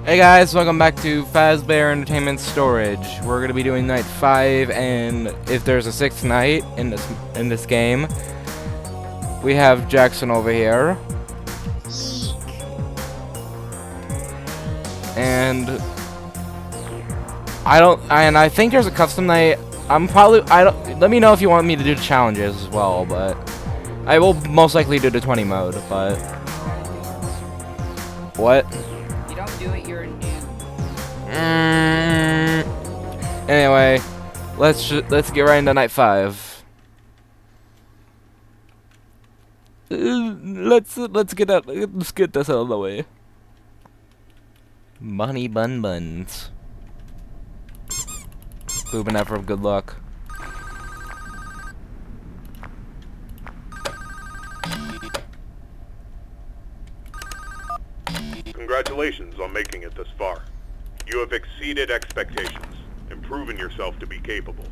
Hey guys, welcome back to Fazbear Entertainment Storage. We're gonna be doing night 5, and if there's a 6th night in this game, we have Jackson over here, and I think there's a custom night. Let me know if you want me to do challenges as well, but I will most likely do the 20 mode. But what? You don't do it, you're a noob. Anyway, let's get right into night 5. Let's get this out of the way. Bunny bun buns. Boobing out for good luck. Congratulations on making it this far. You have exceeded expectations and proven yourself to be capable.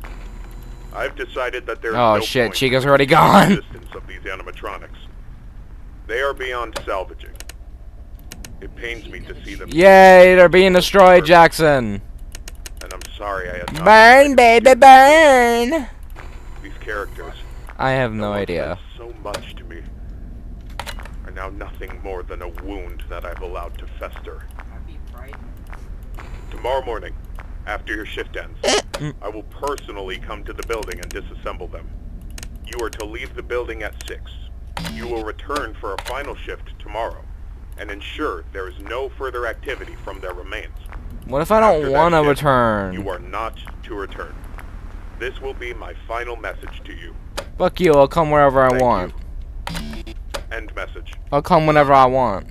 I've decided that there is no shit, point Chica's in already the gone. existence of these animatronics. They are beyond salvaging. It pains me to see them. Yay, they're being destroyed, Jackson. And I'm sorry I had not. Burn, baby, burn. These characters. I have no that idea. meant so much to me are now nothing more than a wound that I've allowed to fester. Happy Pride. Tomorrow morning, after your shift ends, I will personally come to the building and disassemble them. You are to leave the building at 6. You will return for a final shift tomorrow, and ensure there is no further activity from their remains. What if I don't After that want to shift, return? You are not to return. This will be my final message to you. Fuck you, I'll come wherever I Thank want. you. End message. I'll come whenever I want.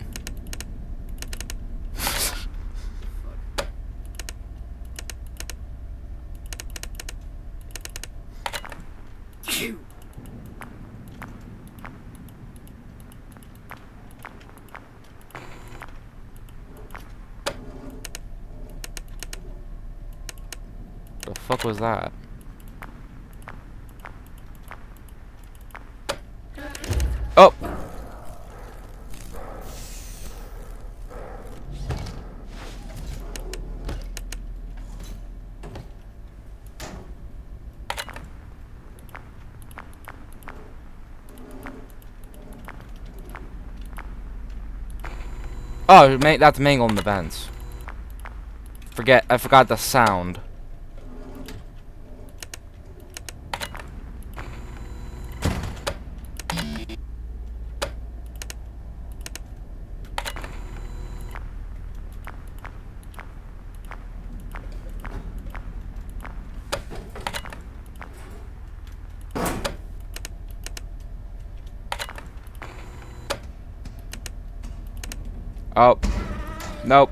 The fuck was that? Oh! Oh, that's mangle in the vents. I forgot the sound. Oh. Nope.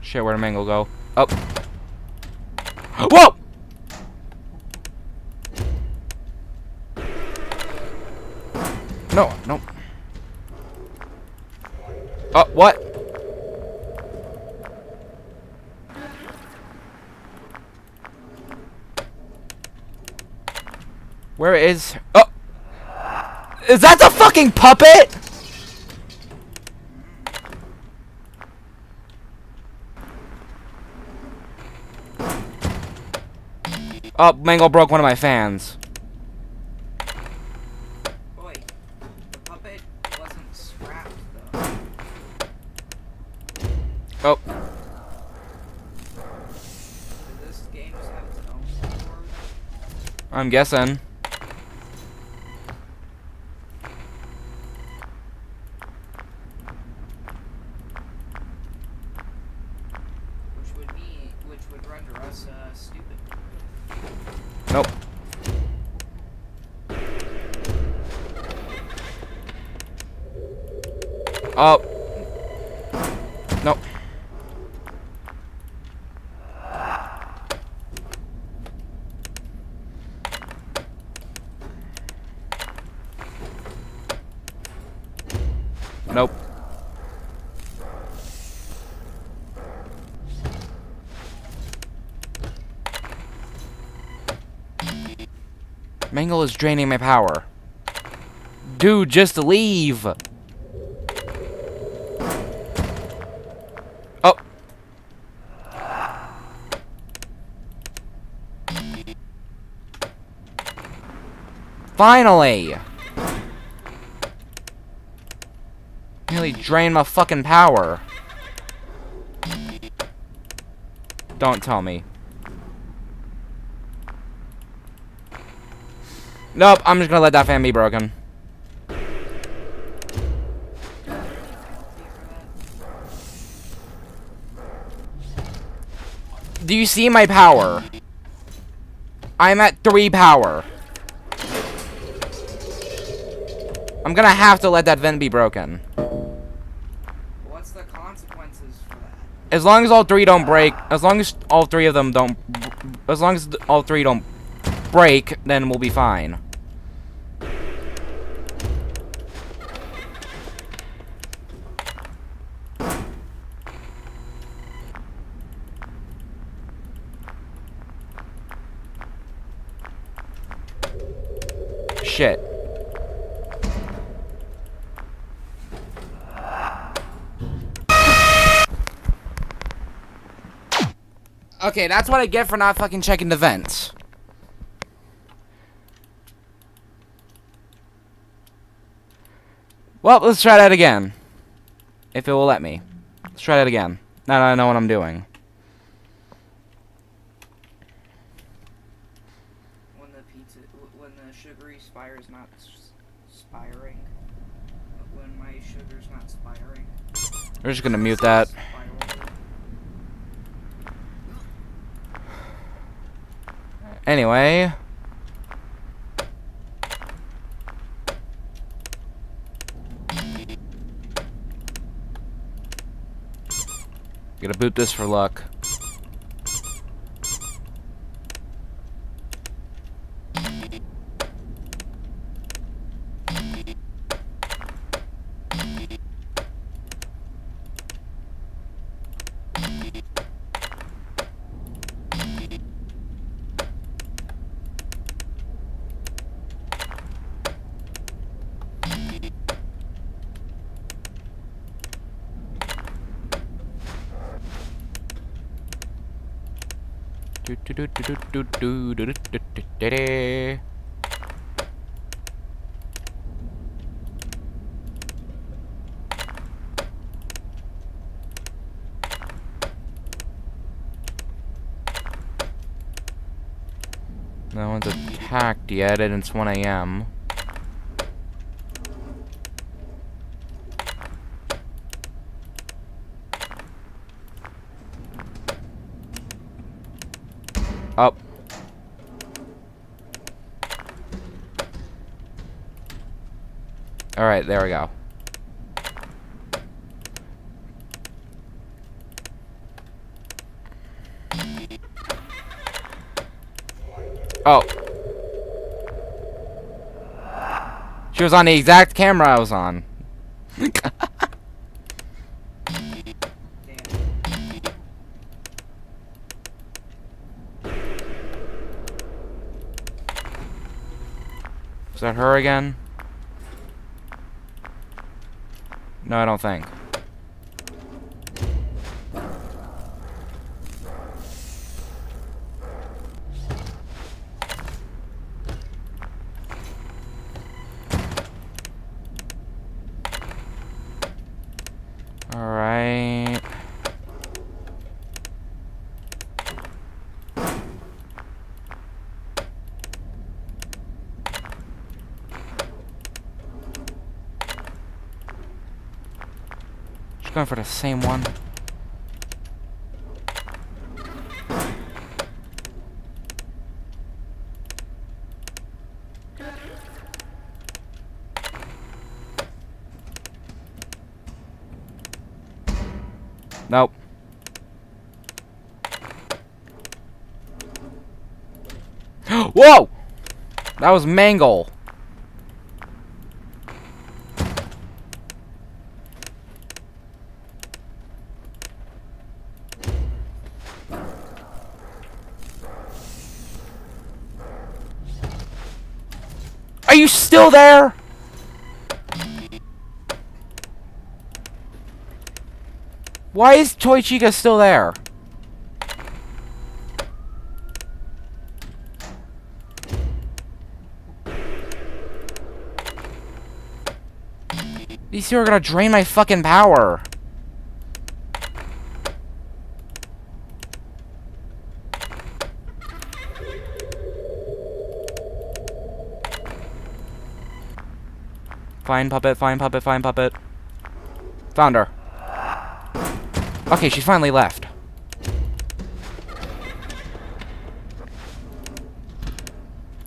Shit, where'd mangle go? Oh. Whoa! No, no. Oh, what? Where is... Oh! Is that the fucking puppet?! Oh, mangle broke one of my fans. Boy, the puppet wasn't scrapped, though. Oh. Does this game just have its own keyboard? I'm guessing. Which would render us, stupid. Nope. Oh. Nope. Nope. Mangle is draining my power. Dude, just leave. Oh. Finally. Nearly drained my fucking power. Don't tell me. Nope, I'm just gonna let that fan be broken. Do you see my power? I'm at 3 power. I'm gonna have to let that vent be broken. What's the consequences for that? As long as all 3 don't break, as long as all 3 of them don't, as long as all 3 don't break, then we'll be fine. Shit. Okay, that's what I get for not fucking checking the vents. Well, let's try that again. If it will let me. Let's try that again. Now that I know what I'm doing. When the sugary spire is not spiring. When my sugar's not spiring. We're just gonna mute that. Anyway. Gonna boot this for luck. No one's attacked yet, and it's 1 a.m. Up. Alright, there we go. Oh. She was on the exact camera I was on. Is that her again? No, I don't think. Alright. Just going for the same one. Nope. Whoa! That was mangle. Are you still there? Why is Toy Chica still there? These two are gonna drain my fucking power. Fine puppet, fine puppet, fine puppet. Found her. Okay, she's finally left.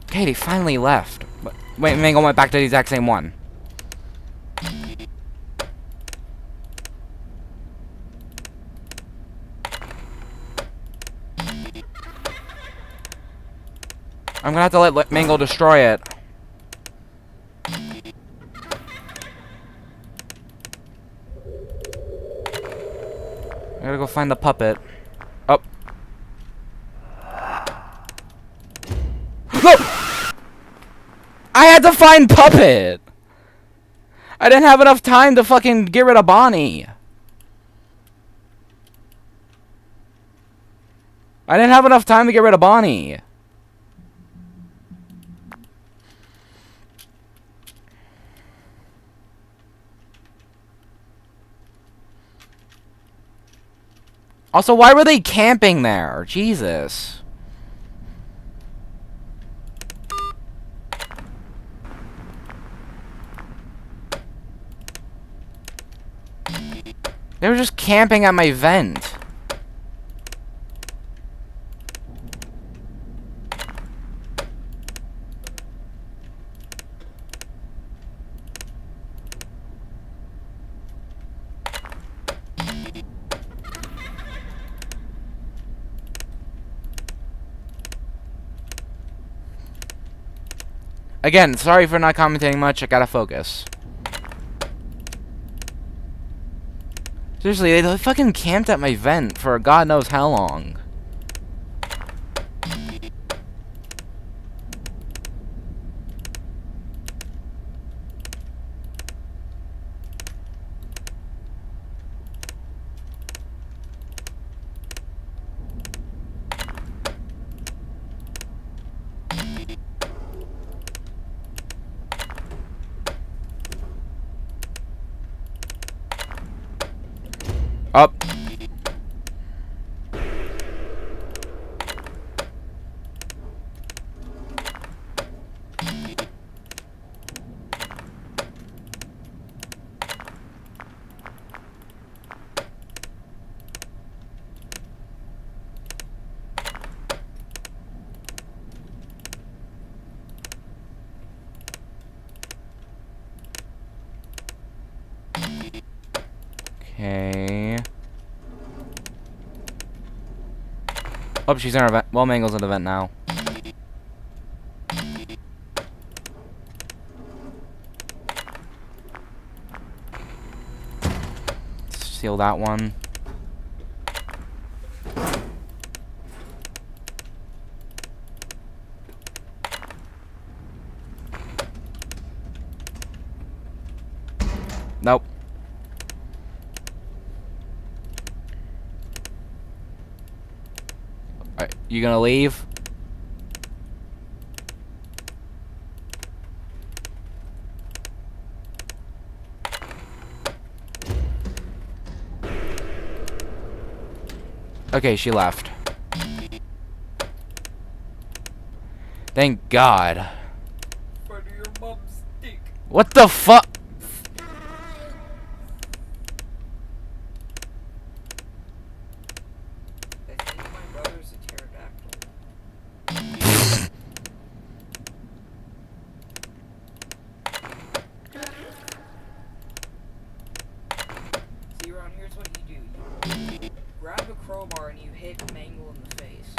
Okay, they finally left. Wait, Mangle went back to the exact same one. I'm gonna have to let Mangle destroy it. I gotta go find the puppet. Oh. No! I had to find puppet! I didn't have enough time to fucking get rid of Bonnie. I didn't have enough time to get rid of Bonnie. Also, why were they camping there? Jesus. They were just camping at my vent. Again, sorry for not commentating much. I gotta focus. Seriously, they fucking camped at my vent for God knows how long. Up. Okay. Oh, she's in her vent. Well, Mangle's in the vent now. Seal that one. Nope. Alright, you gonna leave? Okay, she left. Thank God. Freddy, your mom stink. What the fuck? I think my brother's a pterodactyl. See, Ron, here's what you do. You grab a crowbar and you hit Mangle in the face.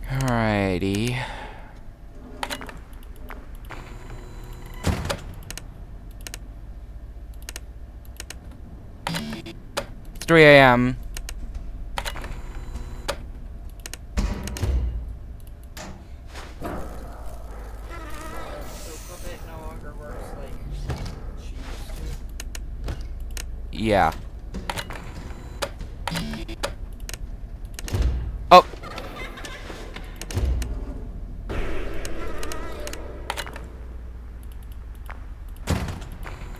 Alrighty. It's 3 a.m. Yeah. Oh.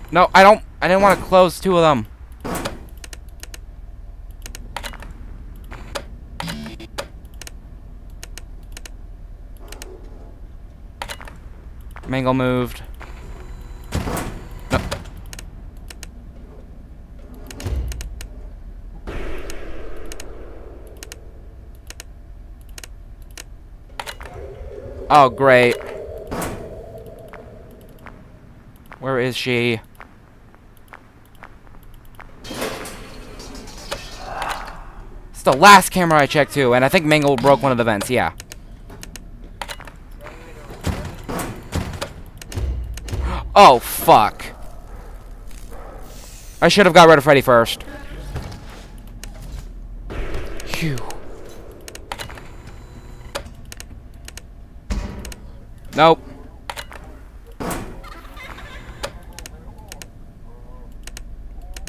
No, I didn't want to close two of them. Mangle moved. No. Oh, great. Where is she? It's the last camera I checked too, and I think Mangle broke one of the vents, yeah. Oh, fuck. I should have got rid of Freddy first. Phew. Nope.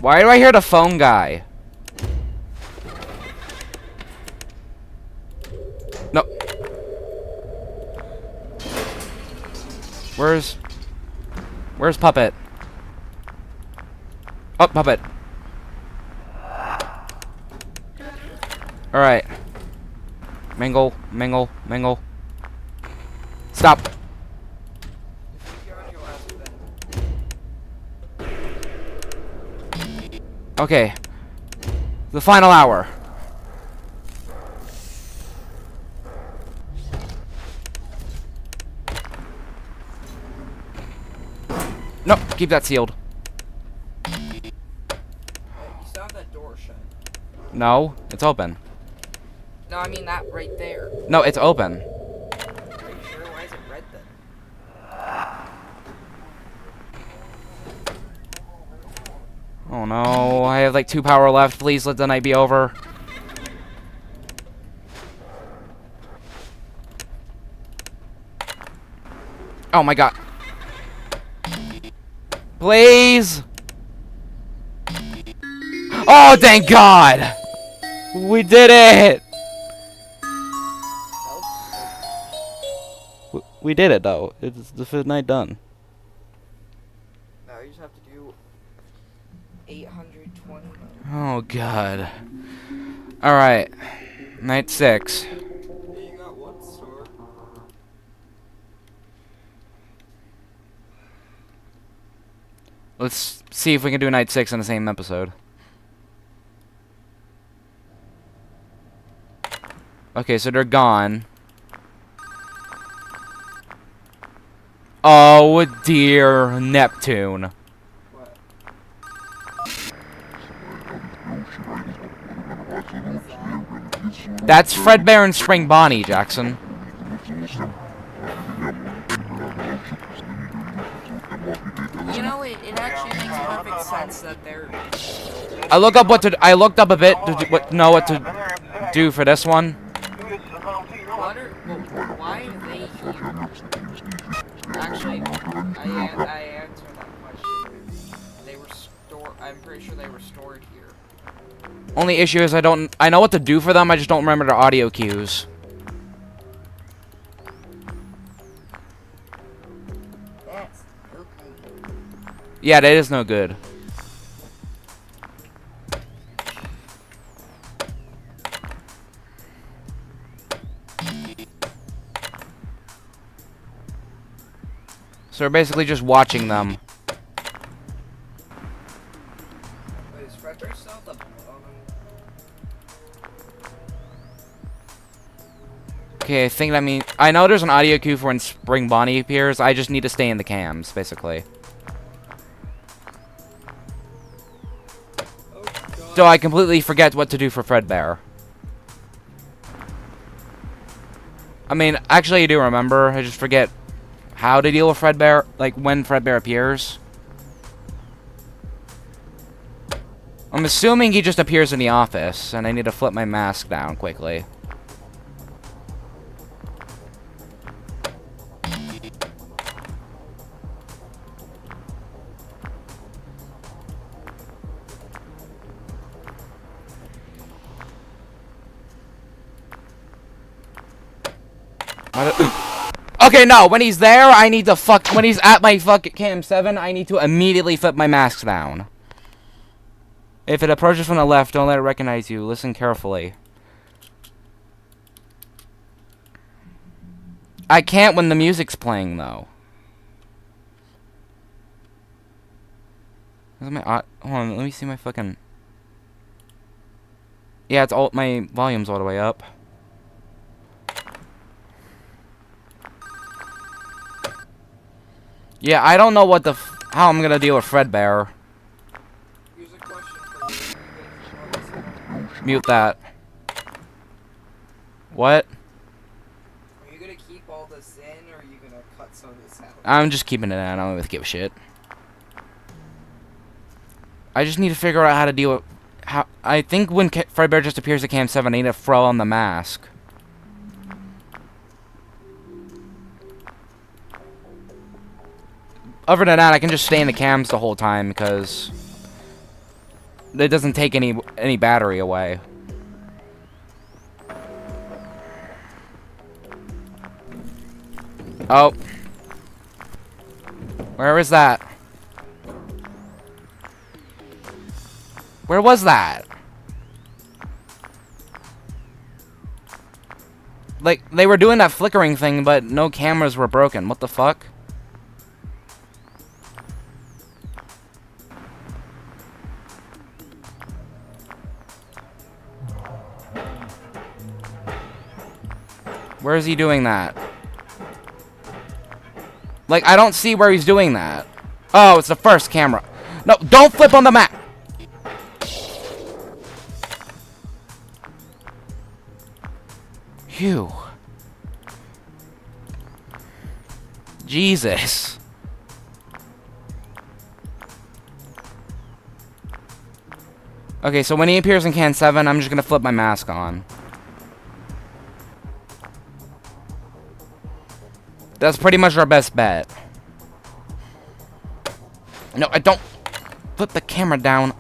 Why do I hear the phone guy? No. Where's Puppet? Oh, Puppet. Alright. Mangle, Mangle, Mangle. Stop. Okay. The final hour. Nope, keep that sealed. You still have that door shut. No, it's open. No, I mean that right there. No, it's open. Are you sure? Why is it red then? Oh no, I have like 2 power left. Please let the night be over. Oh my god. Please! Oh, thank God! We did it! We did it, though. It's the 5th night done. Now you just have to do 820. Oh, God. Alright. Night 6. You got one star. Let's see if we can do night 6 in the same episode. Okay, so they're gone. Oh, dear Neptune. What? That's Fredbear and Spring Bonnie, Jackson. You know, it actually makes perfect sense that they're... I looked up a bit to know what to do for this one. Why are they here? Actually, I answered that question. They were I'm pretty sure they were stored here. Only issue is I know what to do for them, I just don't remember their audio cues. That's okay. Yeah, that is no good. So we're basically just watching them. Wait, is Fredbear still at the bottom? Okay, I think that means... I know there's an audio cue for when Spring Bonnie appears. I just need to stay in the cams, basically. Oh, God. So I completely forget what to do for Fredbear. I mean, actually I do remember. I just forget how to deal with Fredbear, like when Fredbear appears. I'm assuming he just appears in the office, and I need to flip my mask down quickly. Okay, no, when he's there, I need to when he's at my fucking cam 7, I need to immediately flip my mask down. If it approaches from the left, don't let it recognize you. Listen carefully. I can't when the music's playing, though. Hold on, let me see my fucking... Yeah, it's all... My volume's all the way up. Yeah, I don't know what the how I'm gonna deal with Fredbear. Here's a question for you. Mute that. What? Are you gonna keep all this in, or are you gonna cut some of this out? I'm just keeping it in. I don't really give a shit. I just need to figure out how to deal with... I think when Fredbear just appears at Cam 7, I need to throw on the mask. Other than that, I can just stay in the cams the whole time because it doesn't take any battery away. Oh. Where is that? Where was that? Like, they were doing that flickering thing, but no cameras were broken. What the fuck? Where is he doing that? Like, I don't see where he's doing that. Oh, it's the first camera. No, don't flip on the map! Phew. Jesus. Okay, so when he appears in Can 7, I'm just gonna flip my mask on. That's pretty much our best bet. No, I don't. Flip the camera down.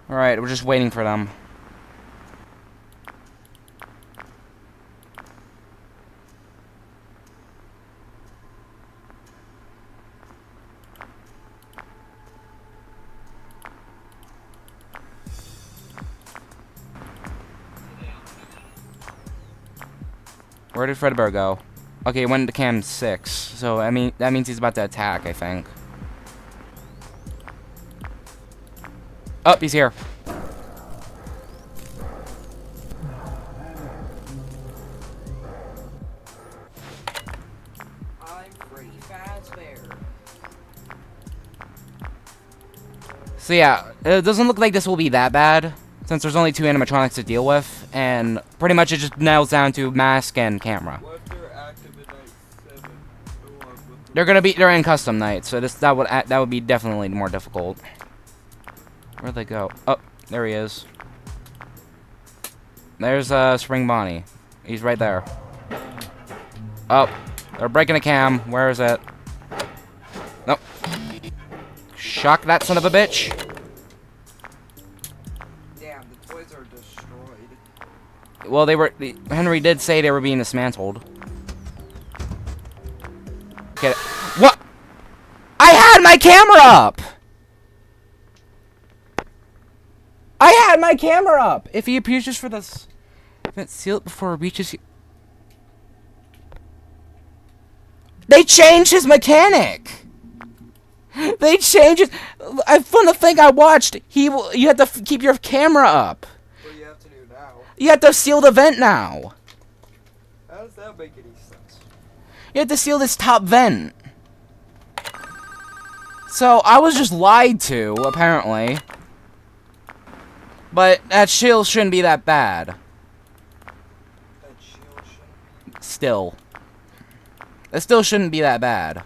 Alright, we're just waiting for them. Where did Fredbear go? Okay, he went to Cam 6. So, I mean, that means he's about to attack, I think. Oh, he's here. I'm Freddy Fazbear. So yeah, it doesn't look like this will be that bad, since there's only 2 animatronics to deal with, and pretty much it just nails down to mask and camera. What if they're active at night 7? They're in custom night, so that would be definitely more difficult. Where'd they go? Oh, there he is. There's Spring Bonnie. He's right there. Oh, they're breaking a cam. Where is it? Nope. Shock that son of a bitch. Damn, the toys are destroyed. Well, Henry did say they were being dismantled. Get it. What? I had my camera up! I had my camera up! If he appears just for this... seal it before it reaches you... They changed his mechanic! They changed it. From the thing I watched, you had to keep your camera up. What do you have to do now? You have to seal the vent now. How does that make any sense? You have to seal this top vent. So I was just lied to, apparently. But that shield shouldn't be that bad. That shield shouldn't be... Still. It still shouldn't be that bad.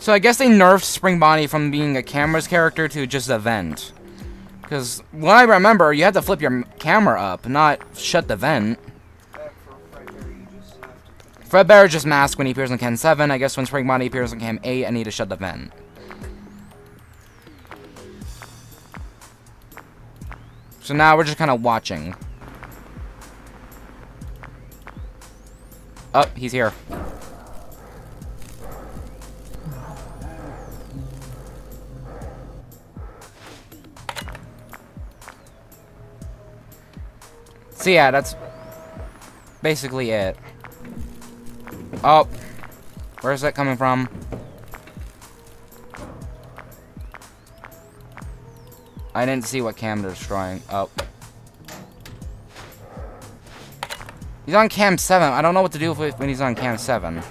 So I guess they nerfed Spring Bonnie from being a camera's character to just a vent. Because when I remember, you had to flip your camera up, not shut the vent. For Fredbear, you just have to... Fredbear just masks when he appears in Cam 7. I guess when Spring Bonnie appears in Cam 8, I need to shut the vent. So now we're just kind of watching. Oh, he's here. So yeah, that's basically it. Oh, where's that coming from? I didn't see what cam they're destroying. Oh. He's on cam 7. I don't know what to do when he's on cam 7.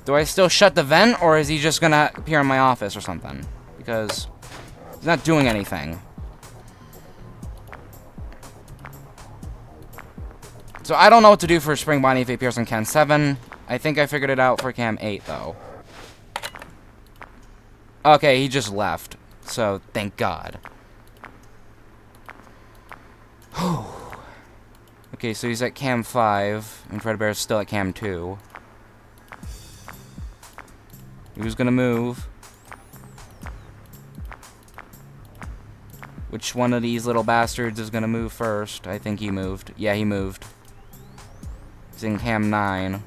Do I still shut the vent, or is he just gonna appear in my office or something? Because he's not doing anything. So I don't know what to do for Spring Bonnie if he appears on Cam 7. I think I figured it out for Cam 8, though. Okay, he just left. So, thank God. Okay, so he's at Cam 5, and Fredbear's still at Cam 2. Who's gonna move? Which one of these little bastards is gonna move first? I think he moved. Yeah, he moved. He's in Cam 9.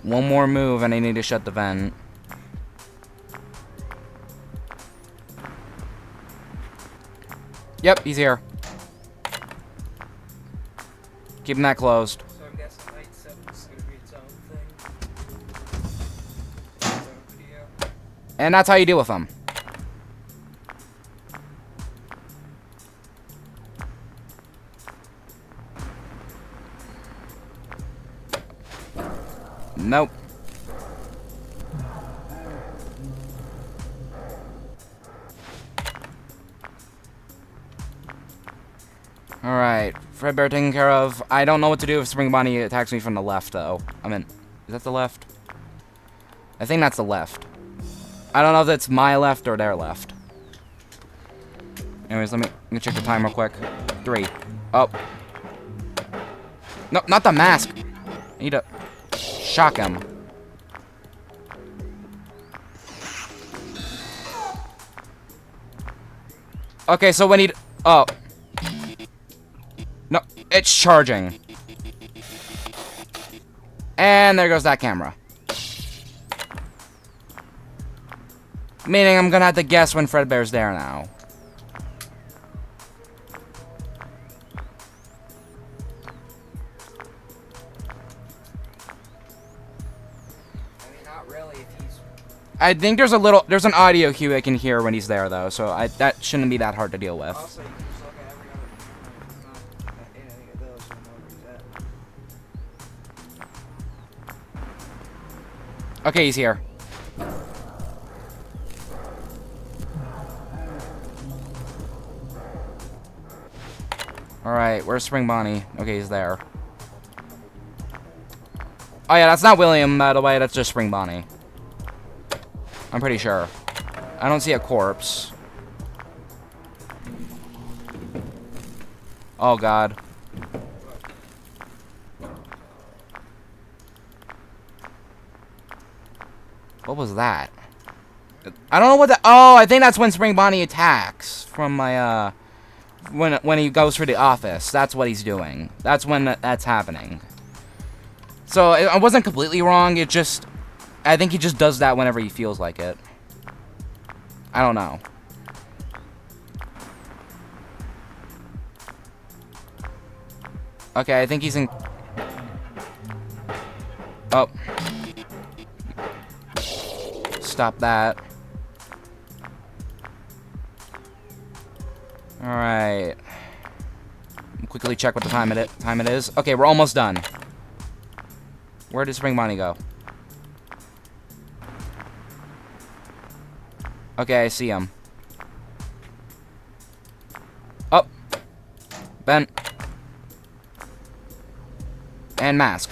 One more move and I need to shut the vent. Yep, he's here. Keeping that closed. So I'm guessing night 7 is going to be its own thing. Its own video. And that's how you deal with them. Nope. Alright, Fredbear taken care of. I don't know what to do if Spring Bonnie attacks me from the left, though. I mean, is that the left? I think that's the left. I don't know if that's my left or their left. Anyways, let me check the time real quick. 3. Oh. No, not the mask. I need to shock him. Okay, so when he... Oh. No, it's charging. And there goes that camera. Meaning I'm gonna have to guess when Fredbear's there now. I mean, not really if he's... I think there's an audio cue I can hear when he's there though, so that shouldn't be that hard to deal with. Also, you can just look at every other camera. It's not in any of those. You know where he's at. Okay, he's here. Alright, where's Spring Bonnie? Okay, he's there. Oh yeah, that's not William, by the way, that's just Spring Bonnie. I'm pretty sure. I don't see a corpse. Oh god. What was that? I don't know what the... Oh, I think that's when Spring Bonnie attacks from my, when he goes for the office. That's what he's doing. That's when that's happening. So, I wasn't completely wrong. It just... I think he just does that whenever he feels like it. I don't know. Okay, I think he's in... Oh. Stop that. Alright. Quickly check what the time it is. Okay, we're almost done. Where did Spring Bonnie go? Okay, I see him. Oh. Ben. And mask.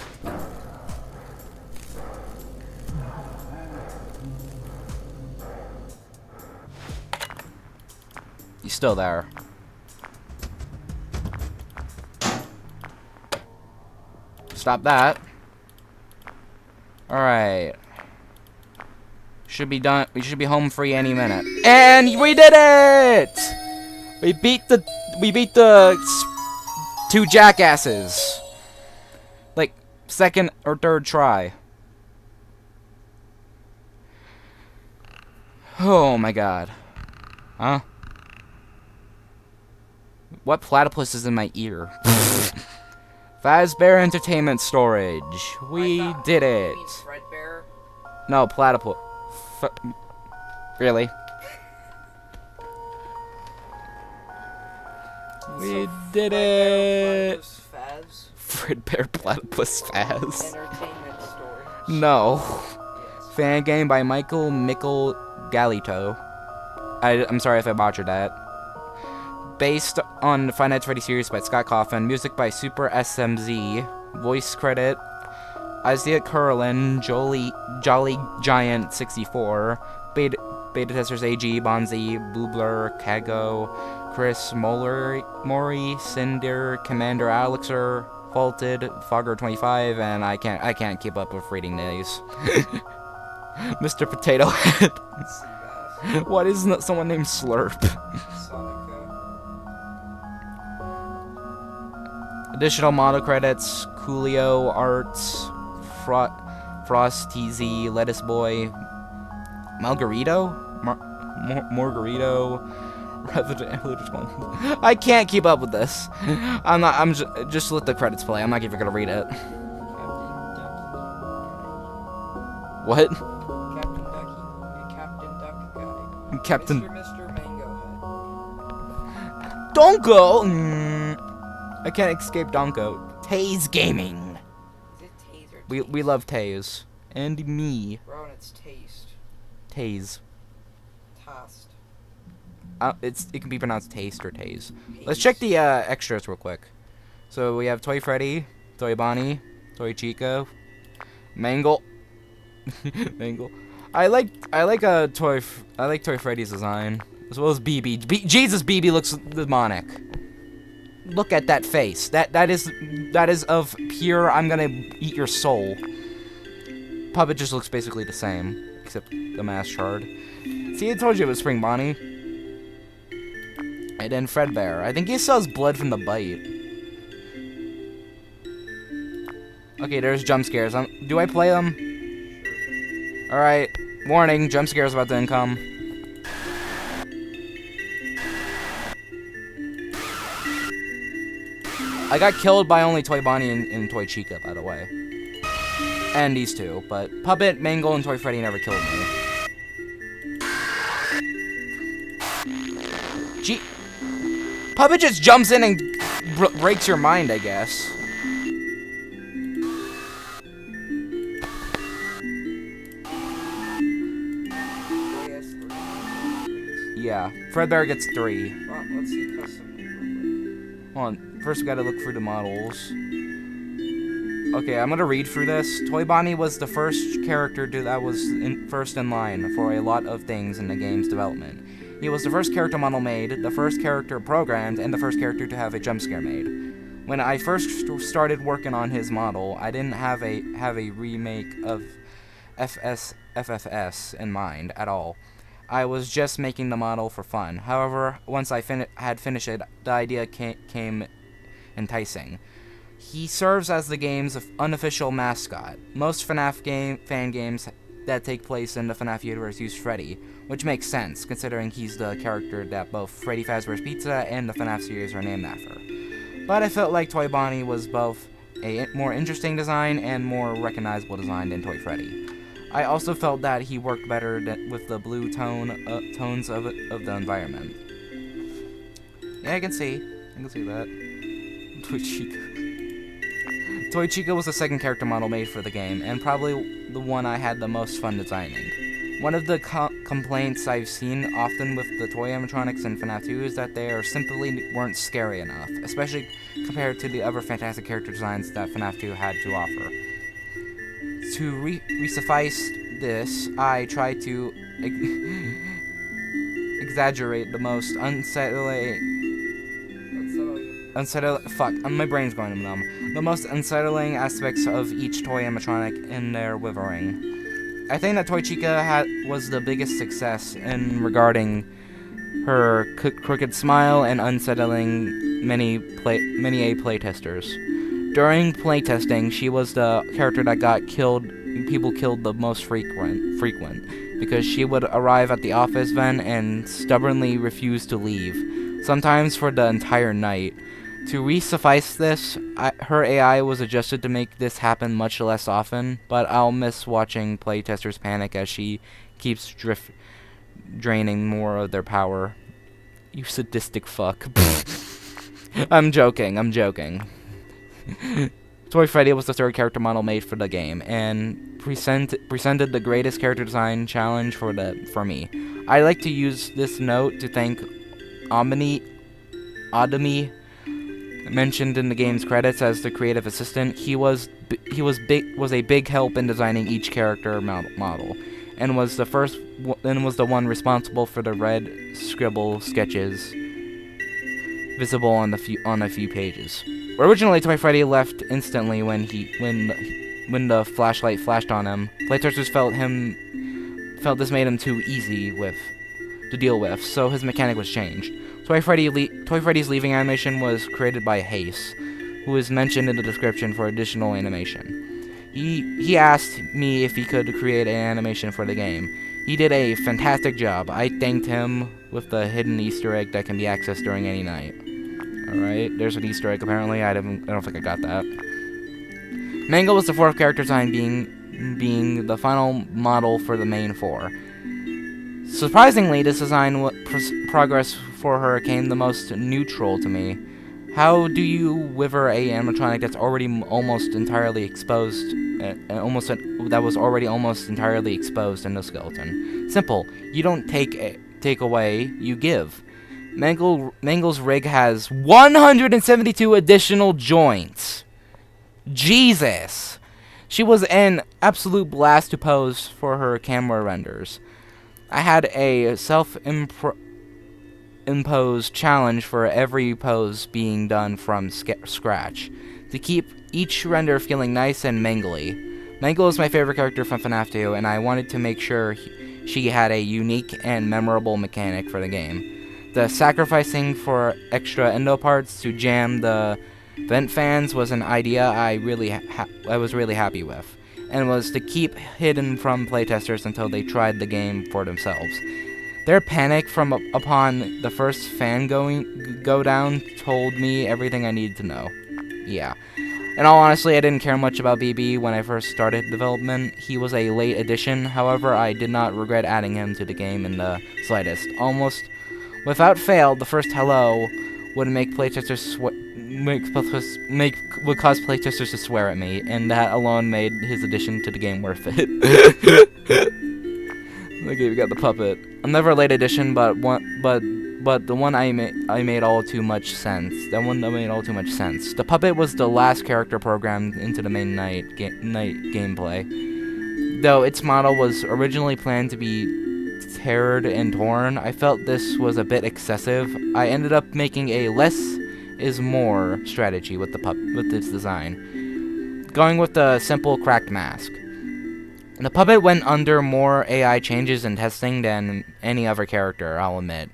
He's still there. Stop that. Alright. Should be done. We should be home free any minute. And we did it! We beat the two jackasses. Like, second or third try. Oh my god. Huh? What platypus is in my ear? Fazbear Entertainment Storage. We did it. You mean Fredbear? No, platypus. Really? We did it. Fredbear Platypus Faz. Entertainment Storage. No. Yes. Fangame by Michael Mickle Galito. I'm sorry if I butchered that. Based on the Five Nights at Freddy series by Scott Coffin. Music by Super SMZ. Voice credit Isaiah Curlin, Jolly Giant 64, Beta Testers AG, Bonzi, Boobler, Kago, Chris Mori, Cinder, Commander Alexer, Faulted, Fogger 25, and I can't keep up with reading these. Mr. Potato Head. What is someone named Slurp? Additional model credits: Coolio Arts, Frost TZ, Lettuce Boy, Margarito, I can't keep up with this. Just let the credits play. I'm not even gonna read it. What? Captain Ducky, Captain Duck guy. Captain. Mr. Mango Head. Don't go. I can't escape Donko. Taze Gaming. Is it Taze or We Taze? love Taze. And me. Bro, it's Taste. Taze. Tossed. It can be pronounced Taste or Taze. Let's check the extras real quick. So we have Toy Freddy, Toy Bonnie, Toy Chica, Mangle. Mangle. I like Toy Freddy's design, as well as BB. Jesus, BB looks demonic. Look at that face. That is of pure I'm gonna eat your soul. Puppet just looks basically the same, except the mask shard. See, I told you it was Spring Bonnie. And then Fredbear. I think he sells blood from the bite. Okay, there's jump scares. Do I play them? Alright. Warning, jump scares about to income. I got killed by only Toy Bonnie and Toy Chica, by the way. And these two, but Puppet, Mangle, and Toy Freddy never killed me. Puppet just jumps in and breaks your mind, I guess. Yeah, Fredbear gets 3. Well, let's see custom real quick. Hold on, first we gotta look through the models. Okay, I'm gonna read through this. Toy Bonnie was the first character that was first in line for a lot of things in the game's development. He was the first character model made, the first character programmed, and the first character to have a jump scare made. When I first started working on his model, I didn't have a remake of FFS in mind at all. I was just making the model for fun. However, once I had finished it, the idea came enticing. He serves as the game's unofficial mascot. Most Fnaf fan games that take place in the Fnaf universe use Freddy, which makes sense, considering he's the character that both Freddy Fazbear's Pizza and the Fnaf series are named after. But I felt like Toy Bonnie was both a more interesting design and more recognizable design than Toy Freddy. I also felt that he worked better with the blue tones of the environment. Yeah, I can see that. Toy Chica. Toy Chica was the second character model made for the game, and probably the one I had the most fun designing. One of the complaints I've seen often with the toy animatronics in FNAF 2 is that they simply weren't scary enough, especially compared to the other fantastic character designs that FNAF 2 had to offer. To re-suffice this, I try to exaggerate the most my brain's going numb. The most unsettling aspects of each toy animatronic in their withering. I think that Toy Chica was the biggest success in regarding her crooked smile and unsettling many playtesters. During playtesting, she was the character that got people killed the most frequent, because she would arrive at the office then and stubbornly refuse to leave, sometimes for the entire night. To re-suffice this, her AI was adjusted to make this happen much less often, but I'll miss watching playtesters panic as she keeps draining more of their power. You sadistic fuck. I'm joking. Toy Freddy was the third character model made for the game, and presented the greatest character design challenge for me. I like to use this note to thank Adami, mentioned in the game's credits as the creative assistant. He was a big help in designing each character model, and was the one responsible for the red scribble sketches visible on a few pages. Originally, Toy Freddy left instantly when the flashlight flashed on him. Playtesters felt this made him too easy to deal with, so his mechanic was changed. Toy Freddy's leaving animation was created by Hace, who is mentioned in the description for additional animation. He asked me if he could create an animation for the game. He did a fantastic job. I thanked him with the hidden Easter egg that can be accessed during any night. Alright, there's an Easter egg apparently. I don't think I got that. Mangle was the fourth character design, being the final model for the main four. Surprisingly, this design progress for her came the most neutral to me. How do you wither a animatronic that's already almost entirely exposed, that was already almost entirely exposed in the skeleton? Simple. You don't take away, you give. Mangle's rig has 172 additional joints. Jesus! She was an absolute blast to pose for her camera renders. I had a self-imposed challenge for every pose being done from scratch, to keep each render feeling nice and mangly. Mangle is my favorite character from FNAF 2, and I wanted to make sure she had a unique and memorable mechanic for the game. The sacrificing for extra endo parts to jam the vent fans was an idea I was really happy with, and was to keep hidden from playtesters until they tried the game for themselves. Their panic upon the first fan go down told me everything I needed to know. Yeah. In all honesty, I didn't care much about BB when I first started development. He was a late addition, however, I did not regret adding him to the game in the slightest. Almost without fail, the first hello would make playtesters would cause playtesters to swear at me, and that alone made his addition to the game worth it. Okay, we got the puppet. I'm never a late addition, but the one I made all too much sense. The puppet was the last character programmed into the main night gameplay. Though its model was originally planned to be teared and torn, I felt this was a bit excessive. I ended up making a less is more strategy with its design, going with the simple cracked mask. The puppet went under more AI changes and testing than any other character, I'll admit.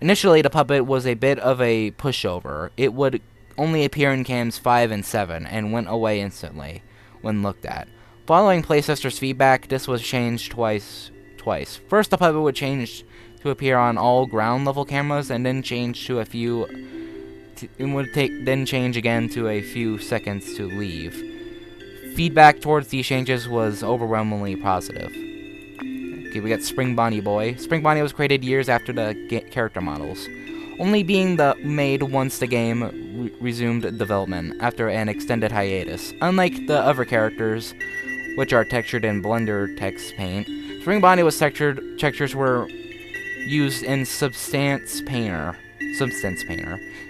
Initially, the puppet was a bit of a pushover. It would only appear in cams 5 and 7, and went away instantly when looked at. Following playtesters' feedback, this was changed twice. First, the puppet would change to appear on all ground level cameras, and then change to then change again to a few seconds to leave. Feedback towards these changes was overwhelmingly positive. Okay, we got Spring Bonnie Boy. Spring Bonnie was created years after the character models, only being made once the game resumed development after an extended hiatus. Unlike the other characters, which are textured in Blender text paint, Spring Bonnie was textures were used in Substance Painter,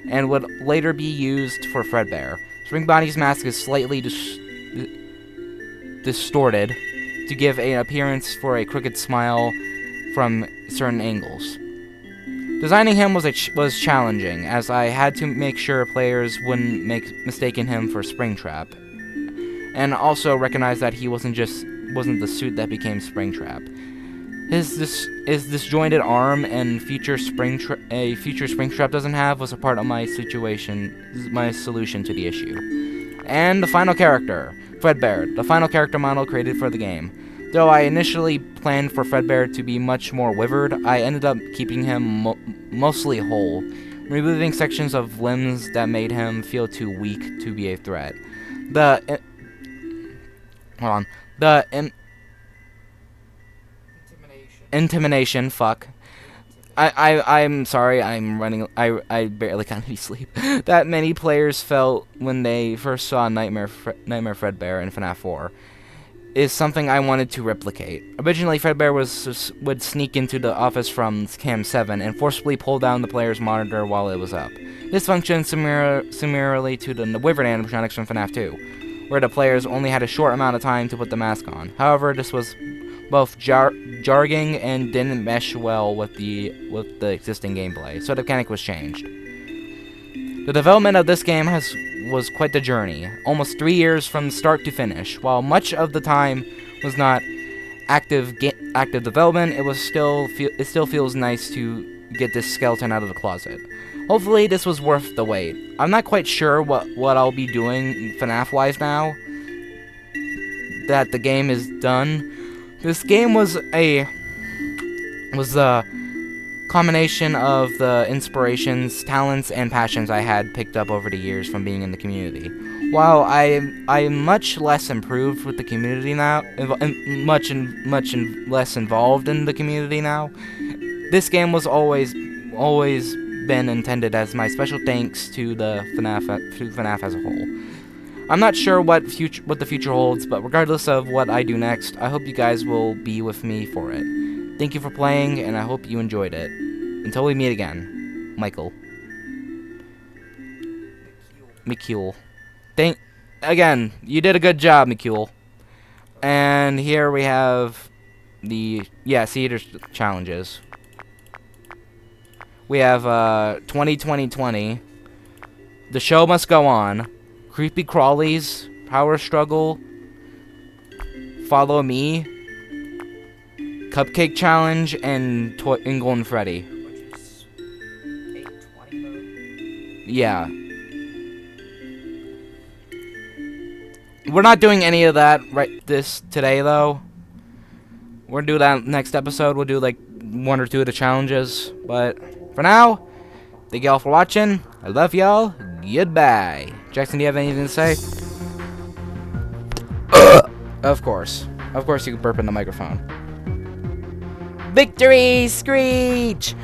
and would later be used for Fredbear. Spring Bonnie's mask is slightly distorted to give an appearance for a crooked smile from certain angles. Designing him was challenging, as I had to make sure players wouldn't mistaken him for Springtrap, and also recognize that he wasn't the suit that became Springtrap. His disjointed arm and future Springtrap doesn't have was a part of my solution to the issue. And the final character, Fredbear, the final character model created for the game. Though I initially planned for Fredbear to be much more withered, I ended up keeping him mostly whole, removing sections of limbs that made him feel too weak to be a threat. Intimidation, fuck. I'm sorry, I'm running, I barely got any sleep. That many players felt when they first saw Nightmare Fredbear in FNAF 4. Is something I wanted to replicate. Originally, Fredbear would sneak into the office from Cam 7 and forcibly pull down the player's monitor while it was up. This functioned similarly to the Wyvern animatronics from FNAF 2, where the players only had a short amount of time to put the mask on. However, this was both jarring and didn't mesh well with the existing gameplay, so the mechanic was changed. The development of this game was quite the journey, almost 3 years from start to finish. While much of the time was not active development, it still feels nice to get this skeleton out of the closet. Hopefully this was worth the wait. I'm not quite sure what I'll be doing FNAF-wise now that the game is done. This game was a combination of the inspirations, talents, and passions I had picked up over the years from being in the community. While I'm much less improved with the community now, much less involved in the community now, this game was always been intended as my special thanks to FNAF as a whole. I'm not sure what the future holds, but regardless of what I do next, I hope you guys will be with me for it. Thank you for playing, and I hope you enjoyed it. Until we meet again, Michael. McCule. Again, you did a good job, McCule. And here we have see, there's challenges. We have 2020. The show must go on. Creepy Crawlies, Power Struggle, Follow Me, Cupcake Challenge, and Golden Freddy. Which is 820 mode. Yeah. We're not doing any of that today, though. We're gonna do that next episode. We'll do like 1 or 2 of the challenges. But for now, thank y'all for watching. I love y'all. Goodbye. Jackson, do you have anything to say? Of course. Of course you can burp in the microphone. Victory Screech!